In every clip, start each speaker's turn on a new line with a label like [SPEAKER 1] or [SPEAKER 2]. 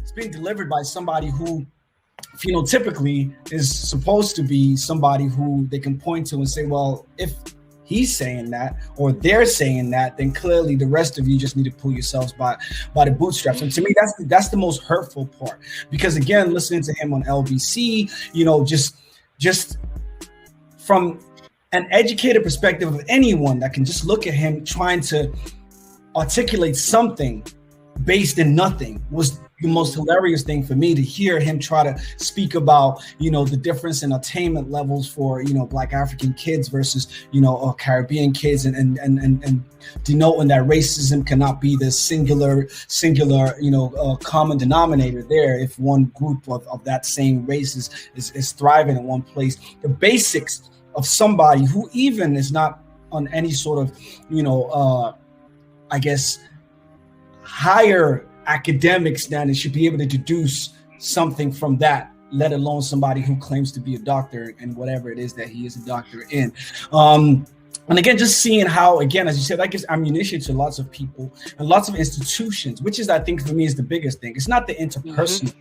[SPEAKER 1] it's being delivered by somebody who phenotypically is supposed to be somebody who they can point to and say, well, if he's saying that or they're saying that, then clearly the rest of you just need to pull yourselves by the bootstraps. And to me, that's the most hurtful part, because again, listening to him on LBC, just from an educated perspective of anyone that can just look at him trying to articulate something based in nothing was the most hilarious thing for me, to hear him try to speak about, the difference in attainment levels for, Black African kids versus, Caribbean kids, and denoting that racism cannot be the singular, common denominator there. If one group of that same race is thriving in one place, the basics of somebody who even is not on any sort of, higher academic standard should be able to deduce something from that, let alone somebody who claims to be a doctor and whatever it is that he is a doctor in. And again, just seeing how, again, as you said, that gives ammunition to lots of people and lots of institutions, which is, I think, for me, is the biggest thing. It's not the interpersonal,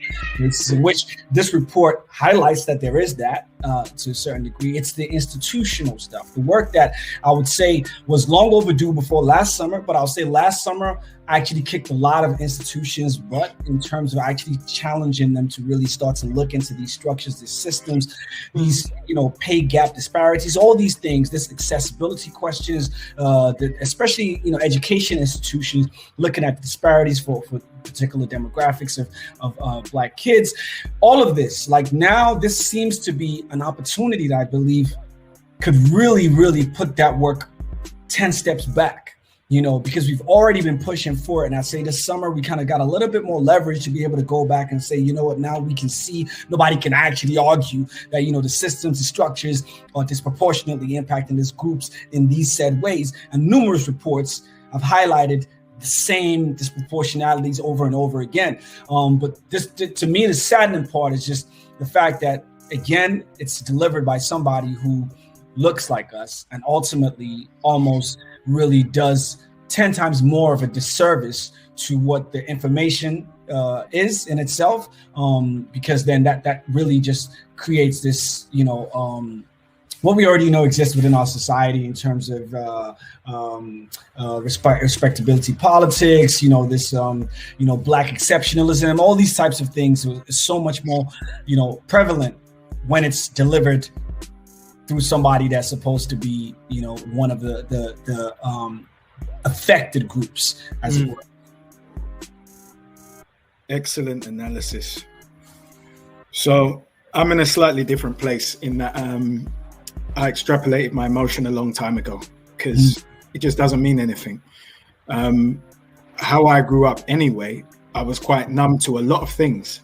[SPEAKER 1] which this report highlights that there is that to a certain degree. It's the institutional stuff, the work that I would say was long overdue before last summer, but I'll say last summer actually kicked a lot of institutions' butt in terms of actually challenging them to really start to look into these structures, these systems, these, pay gap disparities, all these things, this accessibility questions, especially, education institutions looking at the disparities for particular demographics of Black kids. All of this, like now, this seems to be an opportunity that I believe could really, really put that work 10 steps back. Because we've already been pushing for it. And I say this summer, we kind of got a little bit more leverage to be able to go back and say, now we can see, nobody can actually argue that, the systems, the structures are disproportionately impacting these groups in these said ways. And numerous reports have highlighted the same disproportionalities over and over again. But this, to me, the saddening part is just the fact that, again, it's delivered by somebody who looks like us and ultimately almost really does 10 times more of a disservice to what the information is in itself, because then that really just creates this, what we already know exists within our society in terms of respectability politics, this, Black exceptionalism, all these types of things is so much more, prevalent when it's delivered through somebody that's supposed to be, one of the affected groups, as it were.
[SPEAKER 2] Excellent analysis. So I'm in a slightly different place in that I extrapolated my emotion a long time ago because it just doesn't mean anything. How I grew up anyway, I was quite numb to a lot of things.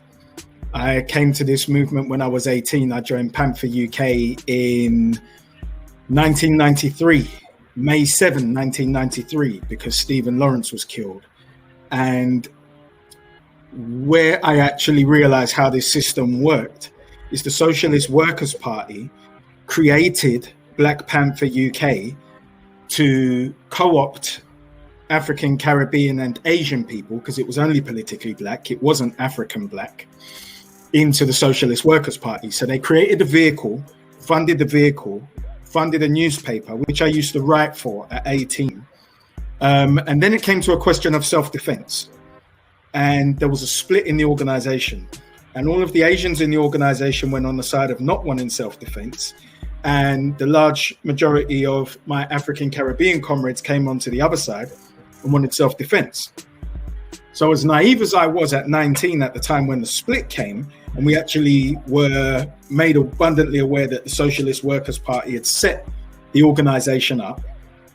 [SPEAKER 2] I came to this movement when I was 18. I joined Panther UK in 1993, May 7, 1993, because Stephen Lawrence was killed. And where I actually realized how this system worked is the Socialist Workers' Party created Black Panther UK to co-opt African, Caribbean, and Asian people, because it was only politically Black, it wasn't African Black, into the Socialist Workers' Party. So they created a vehicle, funded a newspaper, which I used to write for at 18. And then it came to a question of self-defense. And there was a split in the organization. And all of the Asians in the organization went on the side of not wanting self-defense. And the large majority of my African Caribbean comrades came onto the other side and wanted self-defense. So as naive as I was at 19 at the time when the split came, and we actually were made abundantly aware that the Socialist Workers' Party had set the organization up,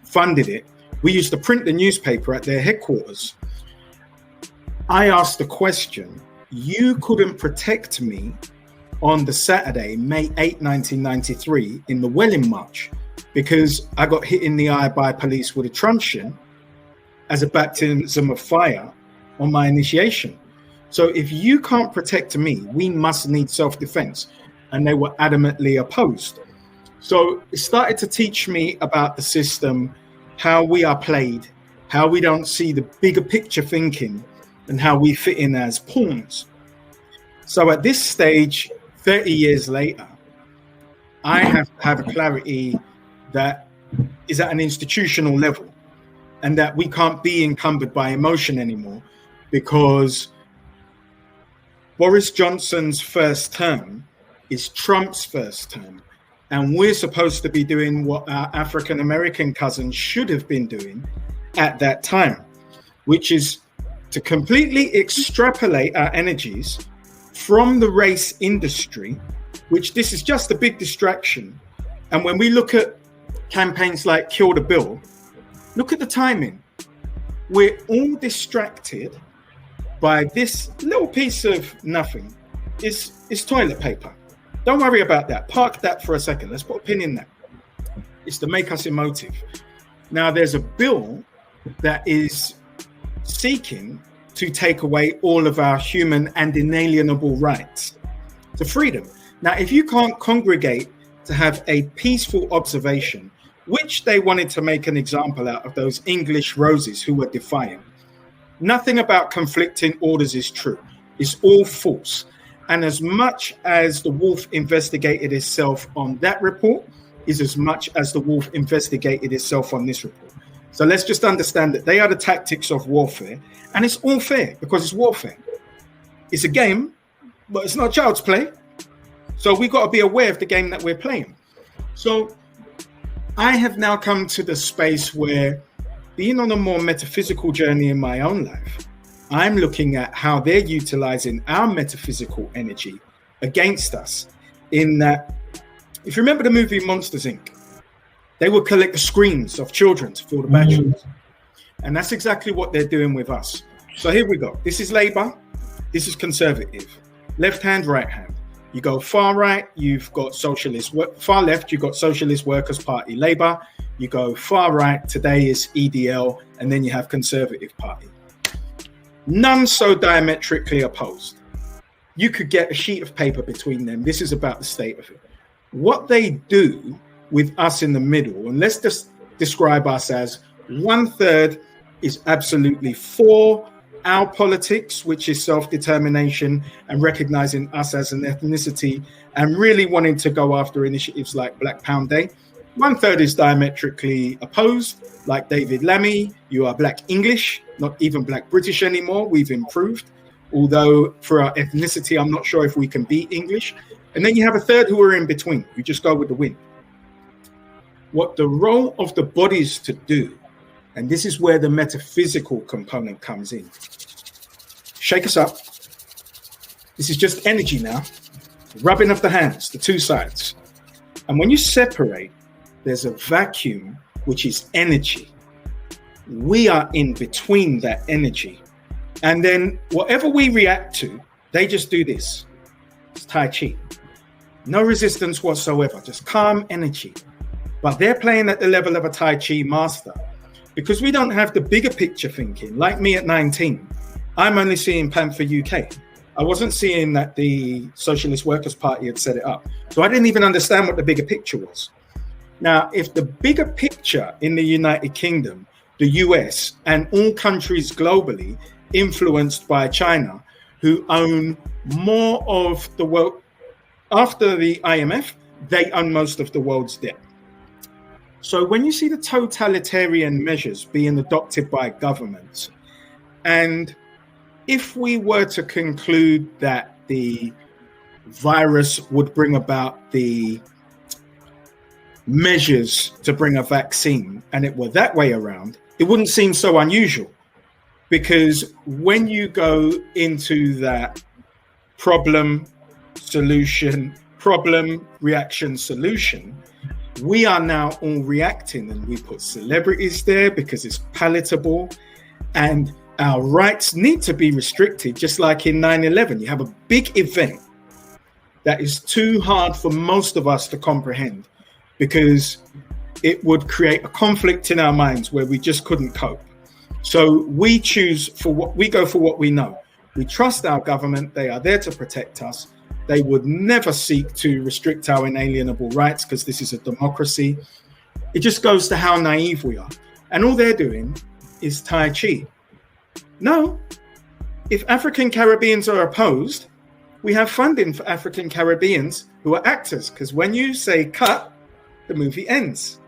[SPEAKER 2] funded it, we used to print the newspaper at their headquarters. I asked the question, you couldn't protect me on the Saturday, May 8, 1993, in the Welling March, because I got hit in the eye by police with a truncheon as a baptism of fire on my initiation. So if you can't protect me, we must need self-defense. And they were adamantly opposed. So it started to teach me about the system, how we are played, how we don't see the bigger picture thinking, and how we fit in as pawns. So at this stage, 30 years later, I have to have a clarity that is at an institutional level, and that we can't be encumbered by emotion anymore, because Boris Johnson's first term is Trump's first term. And we're supposed to be doing what our African American cousins should have been doing at that time, which is to completely extrapolate our energies from the race industry, which this is just a big distraction. And when we look at campaigns like Kill the Bill, look at the timing. We're all distracted by this little piece of nothing. It's toilet paper. Don't worry about that. Park that for a second. Let's put a pin in that. It's to make us emotive. Now, there's a bill that is seeking to take away all of our human and inalienable rights to freedom. Now, if you can't congregate to have a peaceful observation, which they wanted to make an example out of those English roses who were defiant, nothing about conflicting orders is true. It's all false. And as much as the wolf investigated itself on that report is as much as the wolf investigated itself on this report. So let's just understand that they are the tactics of warfare, and it's all fair because it's warfare. It's a game, but it's not child's play. So we've got to be aware of the game that we're playing. So I have now come to the space where, being on a more metaphysical journey in my own life, I'm looking at how they're utilizing our metaphysical energy against us. In that, if you remember the movie Monsters, Inc., they would collect the screams of children to fill the bathrooms. And that's exactly what they're doing with us. So here we go. This is Labour. This is Conservative. Left hand, right hand. You go far right, you've got Socialist. Far left, you've got Socialist Workers' Party, Labour. You go far right, today is EDL, and then you have Conservative Party. None so diametrically opposed. You could get a sheet of paper between them. This is about the state of it. What they do with us in the middle, and let's just describe us as 1/3 is absolutely for our politics, which is self-determination and recognizing us as an ethnicity and really wanting to go after initiatives like Black Pound Day. 1/3 is diametrically opposed, like David Lammy. You are Black English, not even Black British anymore. We've improved, although for our ethnicity, I'm not sure if we can be English. And then you have 1/3 who are in between. You just go with the wind. What the role of the body is to do, and this is where the metaphysical component comes in. Shake us up. This is just energy now. Rubbing of the hands, the two sides. And when you separate, there's a vacuum, which is energy. We are in between that energy. And then whatever we react to, they just do this. It's Tai Chi. No resistance whatsoever, just calm energy. But they're playing at the level of a Tai Chi master because we don't have the bigger picture thinking. Like me at 19, I'm only seeing Panther UK. I wasn't seeing that the Socialist Workers' Party had set it up. So I didn't even understand what the bigger picture was. Now, if the bigger picture in the United Kingdom, the US, and all countries globally influenced by China, who own more of the world, after the IMF, they own most of the world's debt. So when you see the totalitarian measures being adopted by governments, and if we were to conclude that the virus would bring about the measures to bring a vaccine, and it were that way around, it wouldn't seem so unusual. Because when you go into that problem, solution, problem, reaction, solution, we are now all reacting, and we put celebrities there because it's palatable, and our rights need to be restricted, just like in 9/11. You have a big event that is too hard for most of us to comprehend because it would create a conflict in our minds where we just couldn't cope. So we choose for what we go for, what we know. We trust our government. They are there to protect us. They would never seek to restrict our inalienable rights because this is a democracy. It just goes to how naive we are. And all they're doing is Tai Chi. No, if African Caribbeans are opposed, we have funding for African Caribbeans who are actors, because when you say cut, the movie ends.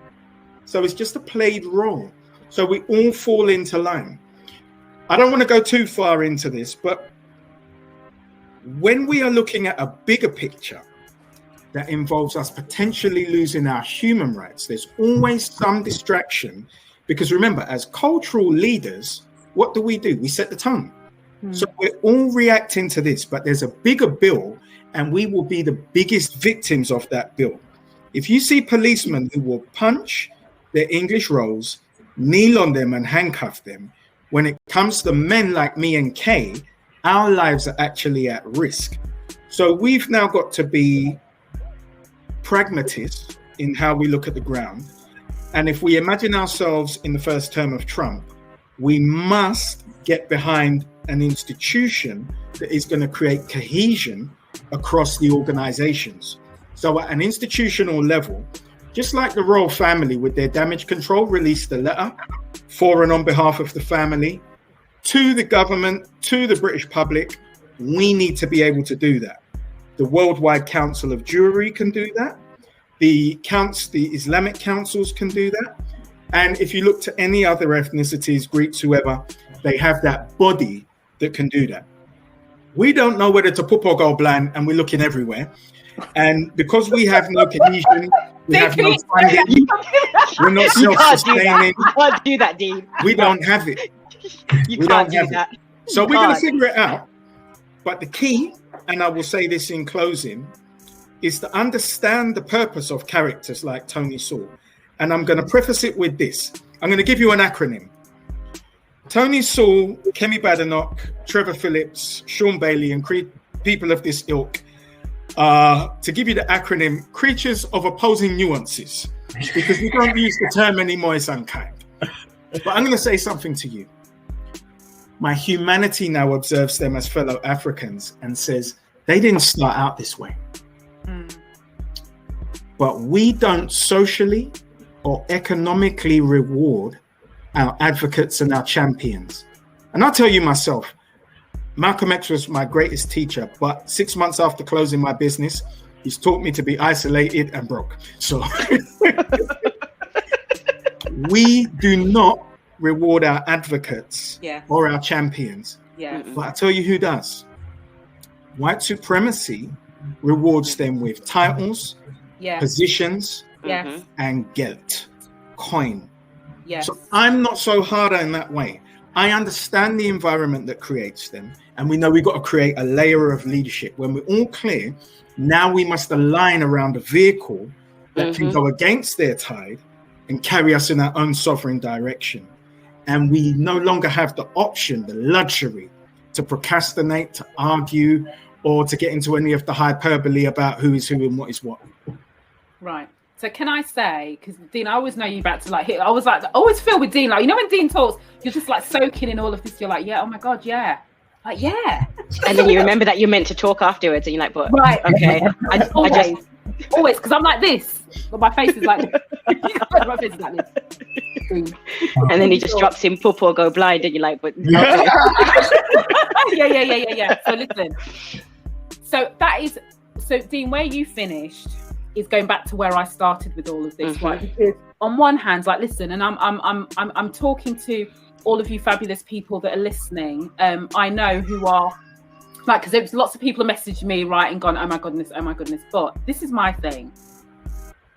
[SPEAKER 2] So it's just a played role. So we all fall into line. I don't want to go too far into this, but when we are looking at a bigger picture that involves us potentially losing our human rights, there's always some distraction, because remember, as cultural leaders, what do? We set the tone. So we're all reacting to this, but there's a bigger bill, and we will be the biggest victims of that bill. If you see policemen who will punch their English roles, kneel on them and handcuff them, when it comes to men like me and Kay, our lives are actually at risk. So we've now got to be pragmatists in how we look at the ground. And if we imagine ourselves in the first term of Trump, we must get behind an institution that is going to create cohesion across the organizations. So at an institutional level, just like the royal family with their damage control released a letter for and on behalf of the family to the government, to the British public, we need to be able to do that. The Worldwide Council of Jewry can do that. The Islamic councils can do that. And if you look to any other ethnicities, Greeks, whoever, they have that body that can do that. We don't know whether to poop or go blind, and we're looking everywhere. And because we have no cohesion, we have no funding, we're not self-sustaining.
[SPEAKER 3] You can't do that, Dean.
[SPEAKER 2] We don't have it.
[SPEAKER 3] You can't do that.
[SPEAKER 2] So we're going to figure it out. But the key, and I will say this in closing, is to understand the purpose of characters like Tony Sewell. And I'm going to preface it with this. I'm going to give you an acronym. Tony Sewell, Kemi Badenoch, Trevor Phillips, Sean Bailey, and people of this ilk, to give you the acronym, creatures of opposing nuances, because we don't use the term anymore, it's unkind. But I'm going to say something to you. My humanity now observes them as fellow Africans and says, they didn't start out this way. But we don't socially or economically reward our advocates and our champions. And I'll tell you myself, Malcolm X was my greatest teacher, but 6 months after closing my business, he's taught me to be isolated and broke. So we do not reward our advocates or our champions. But I tell you who does. White supremacy rewards them with titles, positions, and geld, coin. So I'm not so hard in that way. I understand the environment that creates them, and we know we've got to create a layer of leadership. When we're all clear, now we must align around a vehicle that can go against their tide and carry us in our own sovereign direction. And we no longer have the option, the luxury, to procrastinate, to argue, or to get into any of the hyperbole about who is who and what is what.
[SPEAKER 4] Right. So can I say, because Dean, I always know you about to like hit. I always feel with Dean, like, you know, when Dean talks, you're just like soaking in all of this. You're like, yeah, oh my God, yeah. Like, yeah.
[SPEAKER 3] And then you remember that you're meant to talk afterwards, and you're like, but
[SPEAKER 4] right.
[SPEAKER 3] Okay.
[SPEAKER 4] Always, because I'm like this. But my face is like my face is like this.
[SPEAKER 3] And then he just drops in poop or go blind, and you're like, but
[SPEAKER 4] yeah. So listen. So Dean, where you finished is going back to where I started with all of this, right? Because on one hand, like, listen, and I'm talking to all of you fabulous people that are listening. I know who are like, because there's lots of people messaging me, right, and gone, oh my goodness. But this is my thing.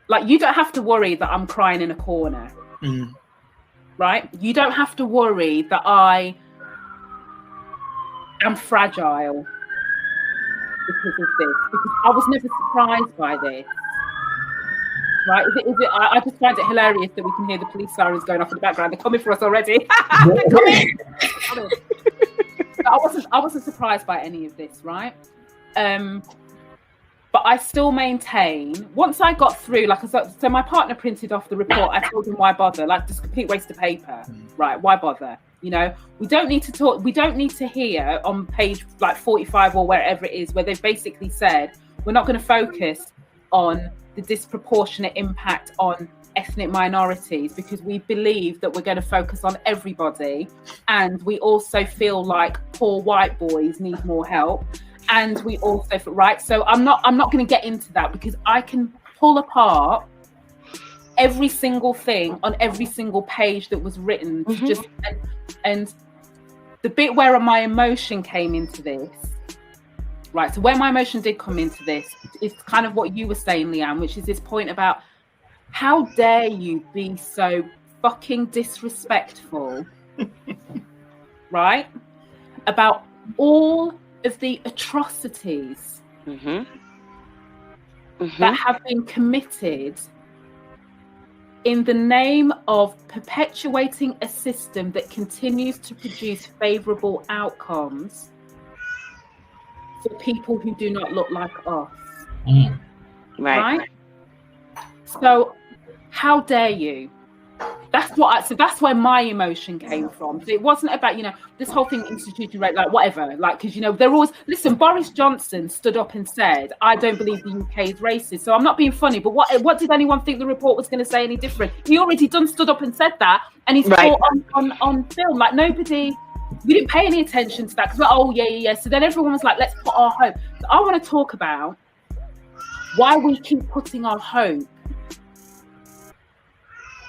[SPEAKER 4] Like, you don't have to worry that I'm crying in a corner, right? You don't have to worry that I am fragile because of this, because I was never surprised by this. Right? Is it? I just find it hilarious that we can hear the police sirens going off in the background. They're coming for us already. They're coming. I wasn't surprised by any of this, right? But I still maintain, once I got through, like, so my partner printed off the report. I told him, why bother? Like, just a complete waste of paper, right? Why bother? You know, we don't need to talk. We don't need to hear on page like 45 or wherever it is, where they've basically said we're not going to focus on the disproportionate impact on ethnic minorities, because we believe that we're going to focus on everybody, and we also feel like poor white boys need more help, And we also, right? So I'm not going to get into that because I can pull apart every single thing on every single page that was written to just and the bit where my emotion came into this, right? So where my emotion did come into this is kind of what you were saying, Leanne, which is this point about how dare you be so fucking disrespectful, right? About all of the atrocities that have been committed in the name of perpetuating a system that continues to produce favourable outcomes for people who do not look like us.
[SPEAKER 3] Right?
[SPEAKER 4] So how dare you? So that's where my emotion came from. So it wasn't about, this whole thing instituted right, like whatever, like, because they're always, listen, Boris Johnson stood up and said, I don't believe the UK is racist. So I'm not being funny, but what did anyone think the report was going to say any different? He already stood up and said that, and he's caught on film. Like we didn't pay any attention to that because yeah. So then everyone was like, let's put our hope. So I want to talk about why we keep putting our hope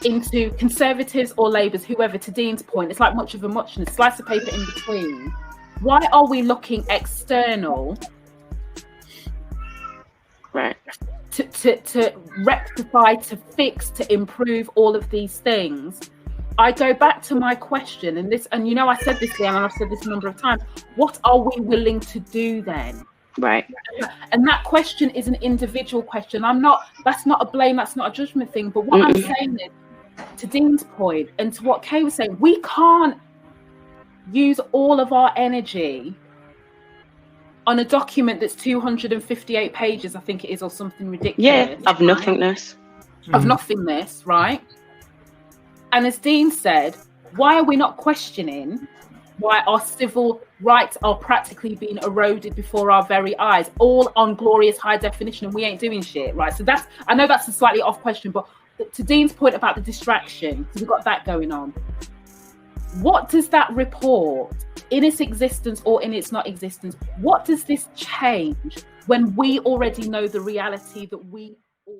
[SPEAKER 4] into Conservatives or Labours, whoever, to Dean's point. It's like much of a muchness, slice of paper in between. Why are we looking external to rectify, to fix, to improve all of these things? I go back to my question, and I said this, Leanne, and I've said this a number of times. What are we willing to do then?
[SPEAKER 3] Right.
[SPEAKER 4] And that question is an individual question. That's not a blame, that's not a judgment thing. But what I'm saying is, to Dean's point and to what Kay was saying, we can't use all of our energy on a document that's 258 pages, I think it is, or something ridiculous.
[SPEAKER 3] Yeah, of nothingness.
[SPEAKER 4] Of nothingness, right? And as Dean said, why are we not questioning why our civil rights are practically being eroded before our very eyes, all on glorious high definition, and we ain't doing shit, right? So I know that's a slightly off question, but to Dean's point about the distraction, because we've got that going on. What does that report, in its existence or in its not existence, what does this change when we already know the reality that we all